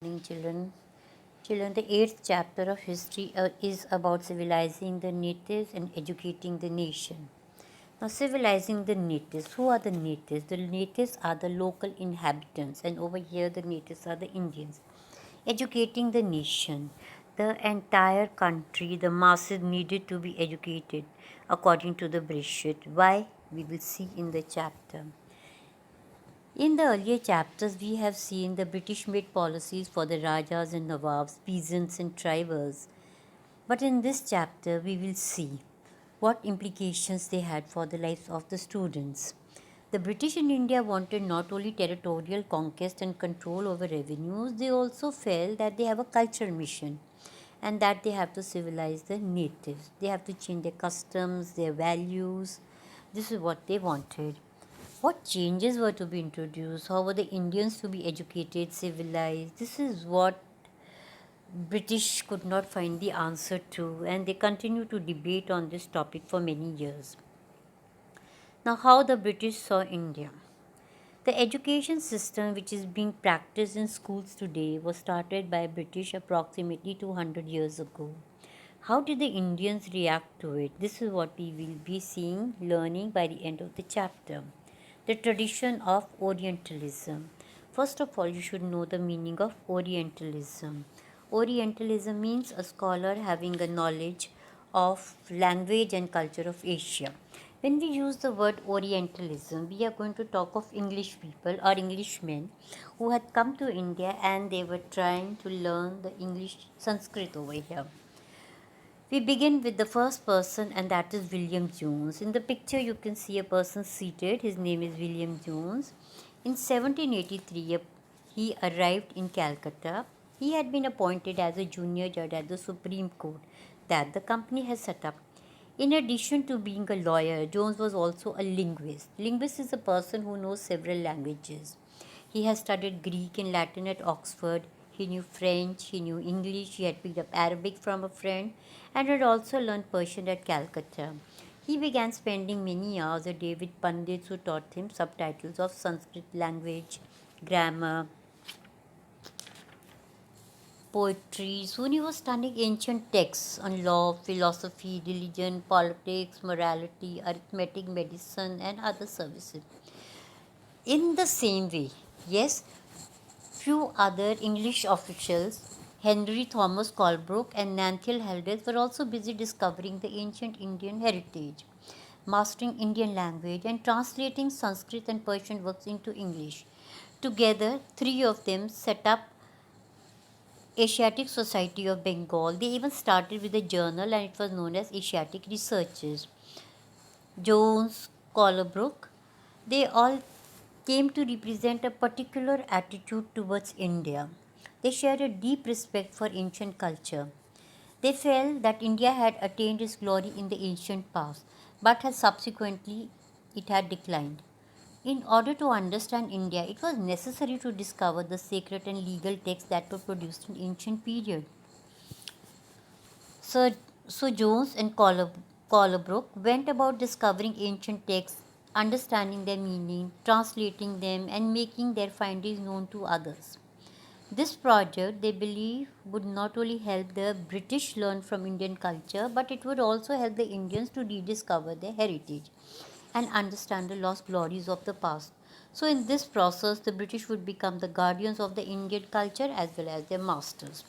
Morning, children. Children, the eighth chapter of history is about civilizing the natives and educating the nation. Now, civilizing the natives. Who are the natives? The natives are the local inhabitants, and over here, the natives are the Indians. Educating the nation. The entire country, the masses needed to be educated according to the British. Why? We will see in the chapter. In the earlier chapters, we have seen the British made policies for the Rajas and Nawabs, peasants and tribals. But in this chapter, we will see what implications they had for the lives of the students. The British in India wanted not only territorial conquest and control over revenues, they also felt that they have a cultural mission and that they have to civilize the natives. They have to change their customs, their values. This is what they wanted. What changes were to be introduced? How were the Indians to be educated, civilized? This is what British could not find the answer to, and they continue to debate on this topic for many years. Now, how the British saw India. The education system which is being practiced in schools today was started by British approximately 200 years ago. How did the Indians react to it? This is what we will be seeing, learning by the end of the chapter. The tradition of Orientalism. First of all, you should know the meaning of Orientalism. Orientalism means a scholar having a knowledge of language and culture of Asia. When we use the word Orientalism, we are going to talk of English people or Englishmen who had come to India and they were trying to learn the English Sanskrit over here. We begin with the first person, and that is William Jones. In the picture, you can see a person seated. His name is William Jones. In 1783, he arrived in Calcutta. He had been appointed as a junior judge at the Supreme Court that the company has set up. In addition to being a lawyer, Jones was also a linguist. Linguist is a person who knows several languages. He has studied Greek and Latin at Oxford. He knew French, he knew English, he had picked up Arabic from a friend, and had also learned Persian at Calcutta. He began spending many hours a day with pundits who taught him subtitles of Sanskrit language, grammar, poetry. Soon he was studying ancient texts on law, philosophy, religion, politics, morality, arithmetic, medicine, and other services. In the same way, yes, few other English officials, Henry Thomas Colebrook and Nathaniel Haldane, were also busy discovering the ancient Indian heritage, mastering Indian language, and translating Sanskrit and Persian works into English. Together, three of them set up Asiatic Society of Bengal. They even started with a journal and it was known as Asiatic Researches. Jones, Colebrook, they all came to represent a particular attitude towards India. They shared a deep respect for ancient culture. They felt that India had attained its glory in the ancient past, but had subsequently it had declined. In order to understand India, it was necessary to discover the sacred and legal texts that were produced in ancient period. Sir, so Jones and Colebrook went about discovering ancient texts, understanding their meaning, translating them, and making their findings known to others. This project, they believe, would not only help the British learn from Indian culture, but it would also help the Indians to rediscover their heritage and understand the lost glories of the past. So, in this process, the British would become the guardians of the Indian culture as well as their masters.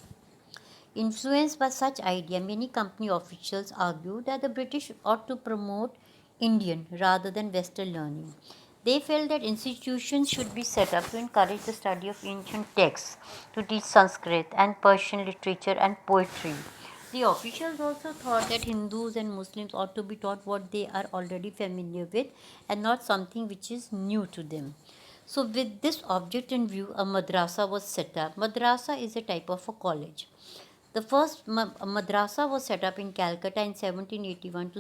Influenced by such idea, many company officials argued that the British ought to promote Indian rather than Western learning. They felt that institutions should be set up to encourage the study of ancient texts, to teach Sanskrit and Persian literature and poetry. The officials also thought that Hindus and Muslims ought to be taught what they are already familiar with and not something which is new to them. So, with this object in view, a madrasa was set up. Madrasa is a type of a college. The first madrasa was set up in Calcutta in 1781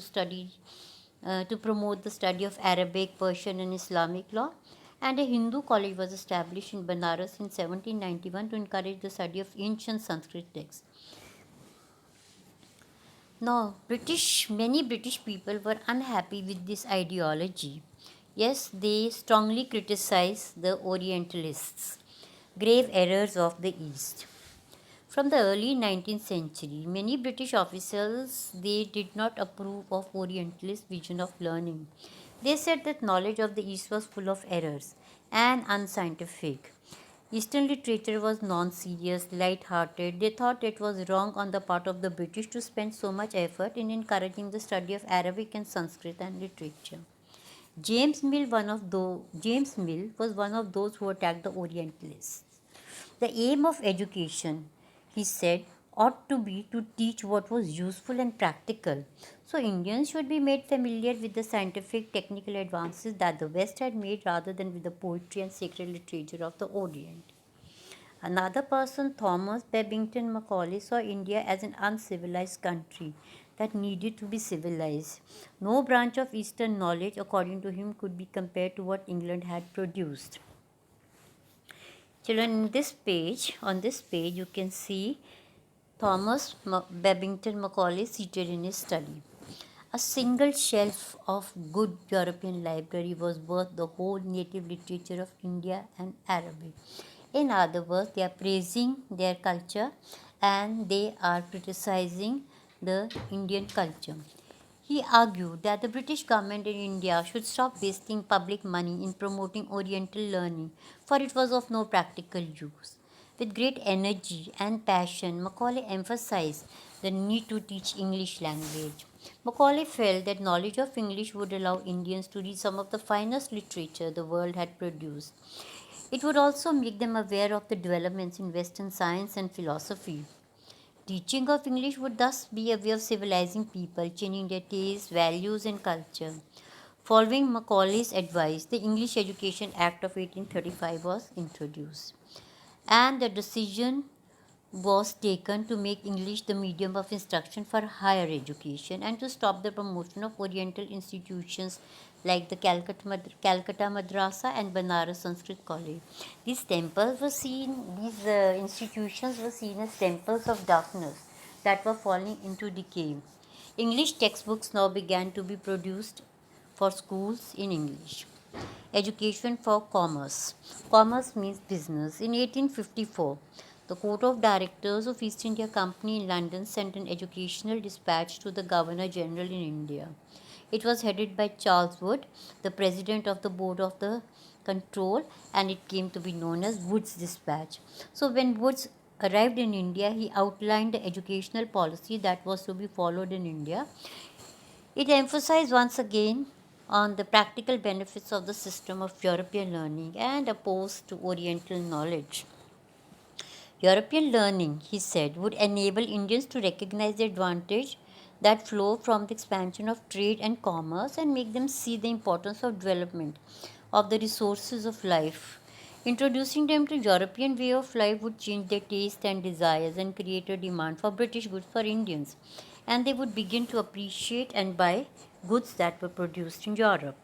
to promote the study of Arabic, Persian, and Islamic law. And a Hindu college was established in Banaras in 1791 to encourage the study of ancient Sanskrit texts. Now, many British people were unhappy with this ideology. Yes, they strongly criticized the Orientalists. Grave errors of the East. From the early 19th century, many British officials they did not approve of Orientalist vision of learning. They said that knowledge of the East was full of errors and unscientific. Eastern literature was non-serious, light-hearted. They thought it was wrong on the part of the British to spend so much effort in encouraging the study of Arabic and Sanskrit and literature. James Mill was one of those who attacked the Orientalists. The aim of education, he said, ought to be to teach what was useful and practical. So Indians should be made familiar with the scientific technical advances that the West had made rather than with the poetry and sacred literature of the Orient. Another person, Thomas Babington Macaulay, saw India as an uncivilized country that needed to be civilized. No branch of Eastern knowledge, according to him, could be compared to what England had produced. Children, on this page, you can see Babington Macaulay seated in his study. A single shelf of good European library was worth the whole native literature of India and Arabic. In other words, they are praising their culture and they are criticizing the Indian culture. He argued that the British government in India should stop wasting public money in promoting Oriental learning, for it was of no practical use. With great energy and passion, Macaulay emphasized the need to teach English language. Macaulay felt that knowledge of English would allow Indians to read some of the finest literature the world had produced. It would also make them aware of the developments in Western science and philosophy. Teaching of English would thus be a way of civilizing people, changing their tastes, values, and culture. Following Macaulay's advice, the English Education Act of 1835 was introduced, and the decision was taken to make English the medium of instruction for higher education and to stop the promotion of Oriental institutions like the Calcutta Madrasa and Banaras Sanskrit College. These institutions were seen as temples of darkness that were falling into decay. English textbooks now began to be produced for schools in English. Education for Commerce. Commerce means business. In 1854, the Court of Directors of East India Company in London sent an educational dispatch to the Governor General in India. It was headed by Charles Wood, the president of the board of the control, and it came to be known as Wood's dispatch. So when Woods arrived in India, he outlined the educational policy that was to be followed in India. It emphasized once again on the practical benefits of the system of European learning and opposed to Oriental knowledge. European learning, he said, would enable Indians to recognize the advantage that flow from the expansion of trade and commerce and make them see the importance of development of the resources of life. Introducing them to European way of life would change their taste and desires and create a demand for British goods for Indians, and they would begin to appreciate and buy goods that were produced in Europe.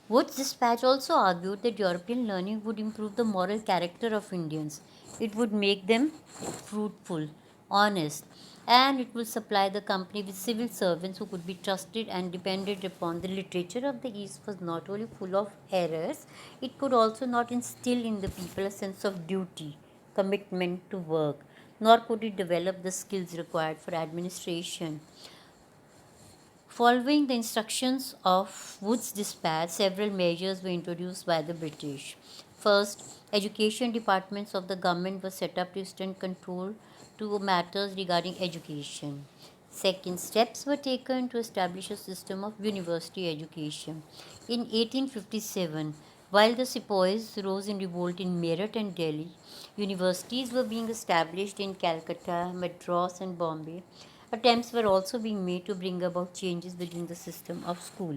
Wood's dispatch also argued that European learning would improve the moral character of Indians. It would make them fruitful, honest, and it would supply the company with civil servants who could be trusted and depended upon. The literature of the East was not only full of errors, it could also not instill in the people a sense of duty, commitment to work, nor could it develop the skills required for administration. Following the instructions of Wood's dispatch, several measures were introduced by the British. First, education departments of the government were set up to extend control to matters regarding education. Second, steps were taken to establish a system of university education. In 1857, while the sepoys rose in revolt in Meerut and Delhi, universities were being established in Calcutta, Madras, and Bombay. Attempts were also being made to bring about changes within the system of school.